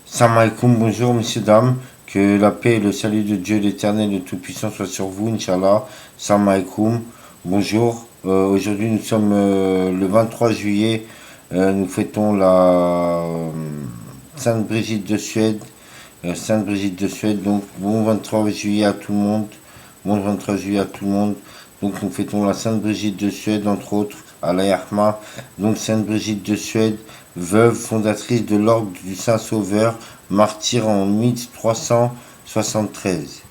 Salam alaikum, bonjour messieurs, dames, que la paix et le salut de Dieu l'éternel et tout-puissant soient sur vous, Inch'Allah. Salam alaikum, bonjour. Aujourd'hui nous sommes le 23 juillet, nous fêtons la Sainte Brigitte de Suède. Sainte Brigitte de Suède, donc bon 23 juillet à tout le monde. Bon 23 juillet à tout le monde. Donc nous fêtons la Sainte Brigitte de Suède, entre autres, à la Yarma. Donc Sainte Brigitte de Suède, veuve fondatrice de l'ordre du Saint-Sauveur, martyr en 1373.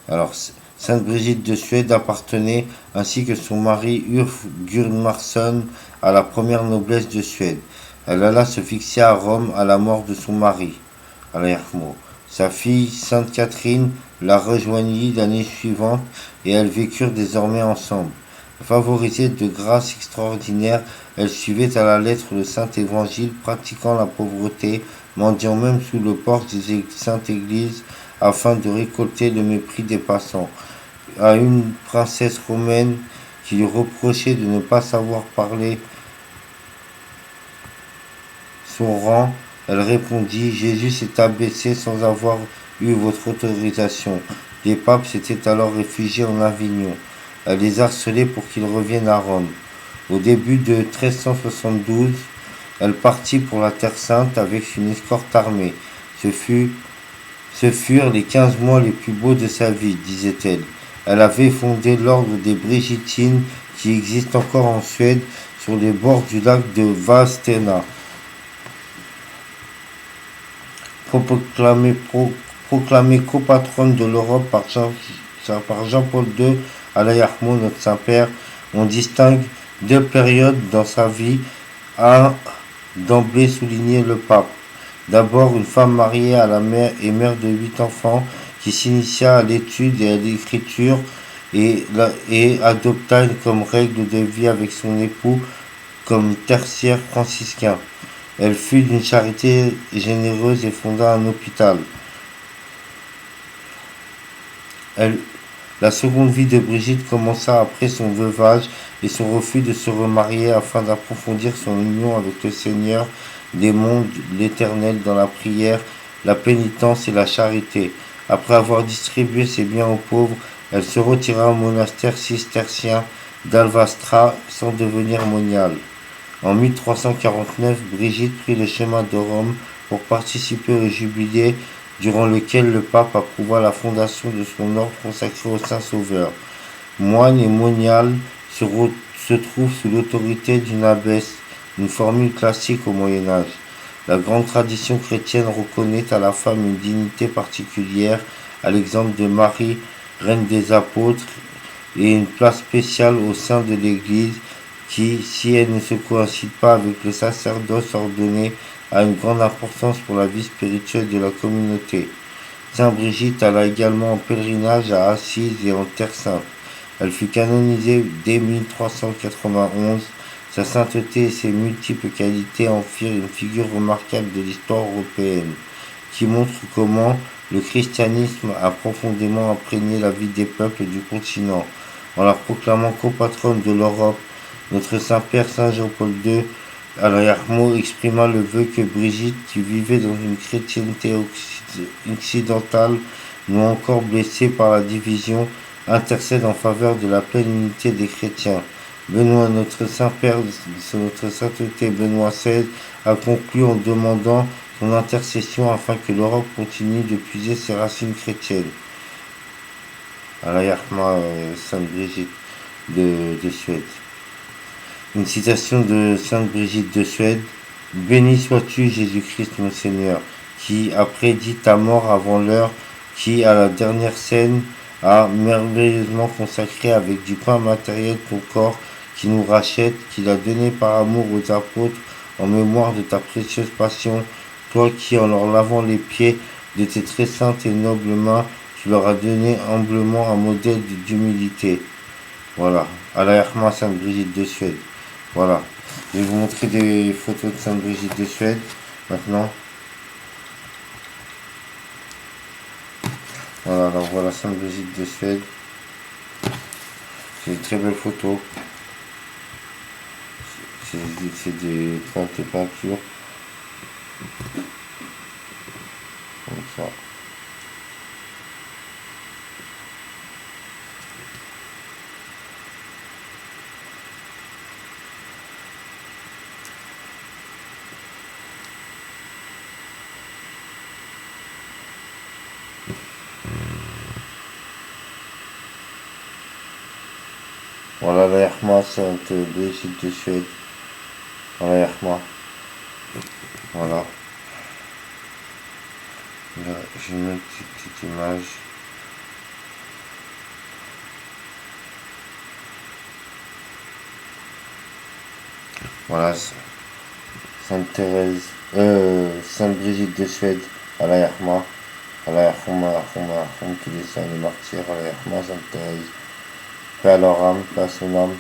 Alors, Sainte Brigitte de Suède appartenait, ainsi que son mari Ulf Gudmarsson, à la première noblesse de Suède. Elle alla se fixer à Rome à la mort de son mari, à la Yarmo. Sa fille, Sainte Catherine, la rejoignit l'année suivante et elles vécurent désormais ensemble. Favorisée de grâces extraordinaires, elle suivait à la lettre le Saint Évangile, pratiquant la pauvreté, mendiant même sous le porche des saintes églises, afin de récolter le mépris des passants. À une princesse romaine qui lui reprochait de ne pas savoir parler son rang, elle répondit: Jésus s'est abaissé sans avoir eu votre autorisation. Les papes s'étaient alors réfugiés en Avignon. Elle les harcelait pour qu'ils reviennent à Rome. Au début de 1372, elle partit pour la Terre Sainte avec une escorte armée. Ce furent les 15 mois les plus beaux de sa vie, disait-elle. Elle avait fondé l'ordre des Brigittines qui existe encore en Suède sur les bords du lac de Vadstena. Proclamée copatronne de l'Europe par Jean-Paul II à l'Ayarmo, notre Saint-Père, on distingue deux périodes dans sa vie, a d'emblée souligné le pape. D'abord, une femme mariée à la mère et mère de 8 enfants qui s'initia à l'étude et à l'écriture et adopta comme règle de vie avec son époux comme tertiaire franciscain. Elle fut d'une charité généreuse et fonda un hôpital. La seconde vie de Brigitte commença après son veuvage et son refus de se remarier afin d'approfondir son union avec le Seigneur des mondes, l'Éternel, dans la prière, la pénitence et la charité. Après avoir distribué ses biens aux pauvres, elle se retira au monastère cistercien d'Alvastra sans devenir moniale. En 1349, Brigitte prit le chemin de Rome pour participer au jubilé durant lequel le pape approuva la fondation de son ordre consacré au Saint-Sauveur. Moine et moniale se trouvent sous l'autorité d'une abbesse, une formule classique au Moyen Âge. La grande tradition chrétienne reconnaît à la femme une dignité particulière, à l'exemple de Marie, reine des apôtres, et une place spéciale au sein de l'Église qui, si elle ne se coïncide pas avec le sacerdoce ordonné, a une grande importance pour la vie spirituelle de la communauté. Sainte Brigitte alla également en pèlerinage à Assise et en Terre Sainte. Elle fut canonisée dès 1391. Sa sainteté et ses multiples qualités en firent une figure remarquable de l'histoire européenne, qui montre comment le christianisme a profondément imprégné la vie des peuples du continent. En la proclamant copatronne de l'Europe, notre Saint-Père Saint Jean-Paul II à l'Ayarmo exprima le vœu que Brigitte, qui vivait dans une chrétienté occidentale, non encore blessée par la division, intercède en faveur de la pleine unité des chrétiens. Benoît, notre Saint-Père, notre sainteté Benoît XVI, a conclu en demandant son intercession afin que l'Europe continue de puiser ses racines chrétiennes. À la Yarma, Sainte Brigitte de Suède. Une citation de Sainte Brigitte de Suède: Béni sois-tu, Jésus-Christ, mon Seigneur, qui a prédit ta mort avant l'heure, qui, à la dernière scène, a merveilleusement consacré avec du pain matériel ton corps, qui nous rachète, qu'il a donné par amour aux apôtres, en mémoire de ta précieuse passion, toi qui, en leur lavant les pieds de tes très saintes et nobles mains, tu leur as donné humblement un modèle d'humilité. Voilà, à la Herma Sainte Brigitte de Suède. Voilà, je vais vous montrer des photos de Sainte Brigitte de Suède maintenant. Voilà, alors voilà Sainte Brigitte de Suède. C'est une très belle photo. C'est des plantes et peintures. Voilà la Yerma, Sainte Brigitte de Suède. Voilà Yerma. Voilà. Là, j'ai une autre petite image. Voilà, Sainte Thérèse, Sainte Brigitte de Suède, à la Yerma, à la Yerma, tous les saints, les martyrs, à la Yerma, Sainte Thérèse, paix à leur âme, paix à son âme.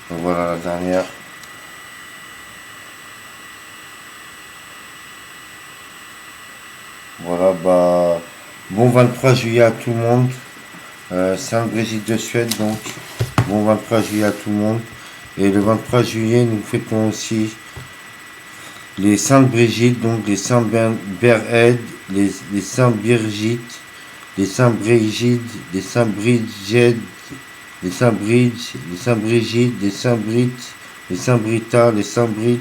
Donc voilà la dernière. Voilà, bah, bon 23 juillet à tout le monde. Sainte Brigitte de Suède, donc, bon 23 juillet à tout le monde. Et le 23 juillet, nous fêtons aussi les Saintes Brigitte, donc les Saints Berhed, les Saints Birgit, les Saints Brigide, les Saints Brigid, les Saints Bridge, les Saints Brigide, les Saints Brit, les Saints Brita, les Saints Brit,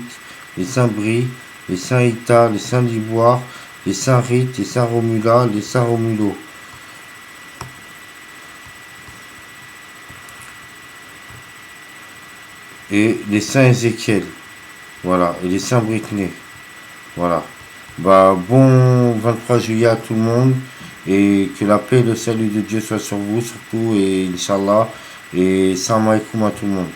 les Saints Bri, les Saints Ita, les Saints Liboire, les Saints Rite, les Saints Romula, les Saints Romulo. Et les Saints Ézéchiel. Voilà. Et les Saints Britney. Voilà. Bah, bon 23 juillet à tout le monde. Et que la paix et le salut de Dieu soient sur vous, surtout. Et Inch'Allah. Et salam alaikum à tout le monde.